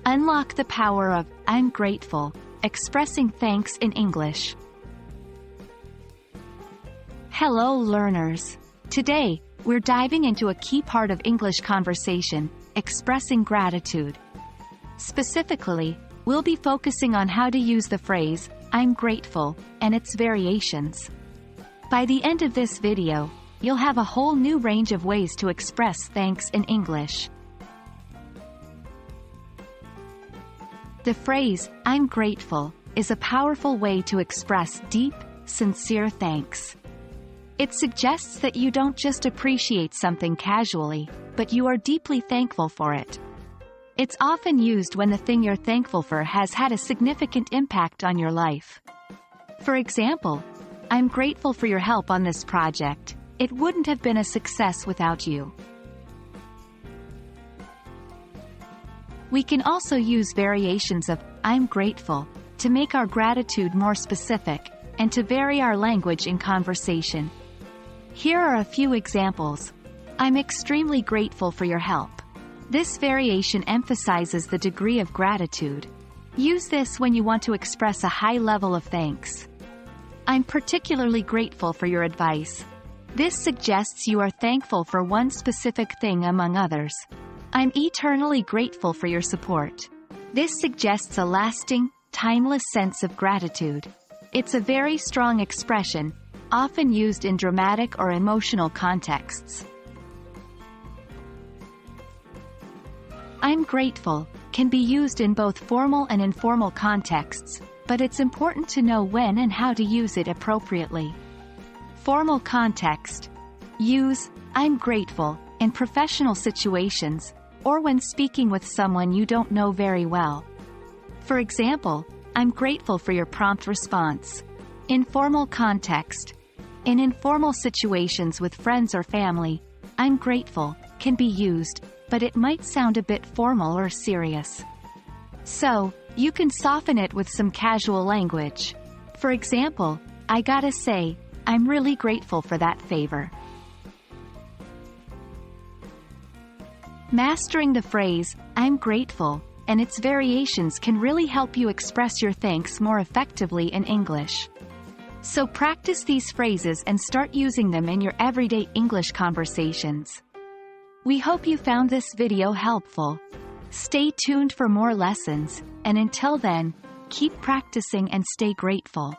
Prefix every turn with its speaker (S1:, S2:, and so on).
S1: Unlock the power of I'm grateful, expressing thanks in English. Hello learners. Today, we're diving into a key part of English conversation, expressing gratitude. Specifically, we'll be focusing on how to use the phrase, I'm grateful, and its variations. By the end of this video, you'll have a whole new range of ways to express thanks in English. The phrase, I'm grateful, is a powerful way to express deep, sincere thanks. It suggests that you don't just appreciate something casually, but you are deeply thankful for it. It's often used when the thing you're thankful for has had a significant impact on your life. For example, I'm grateful for your help on this project. It wouldn't have been a success without you. We can also use variations of I'm grateful to make our gratitude more specific and to vary our language in conversation. Here are a few examples. I'm extremely grateful for your help. This variation emphasizes the degree of gratitude. Use this when you want to express a high level of thanks. I'm particularly grateful for your advice. This suggests you are thankful for one specific thing among others. I'm eternally grateful for your support. This suggests a lasting, timeless sense of gratitude. It's a very strong expression, often used in dramatic or emotional contexts. I'm grateful can be used in both formal and informal contexts, but it's important to know when and how to use it appropriately. Formal context. Use I'm grateful in professional situations, or when speaking with someone you don't know very well. For example, I'm grateful for your prompt response. Informal context. In informal situations with friends or family, I'm grateful can be used, but it might sound a bit formal or serious. So, you can soften it with some casual language. For example, I gotta say, I'm really grateful for that favor. Mastering the phrase, I'm grateful, and its variations can really help you express your thanks more effectively in English. So practice these phrases and start using them in your everyday English conversations. We hope you found this video helpful. Stay tuned for more lessons, and until then, keep practicing and stay grateful.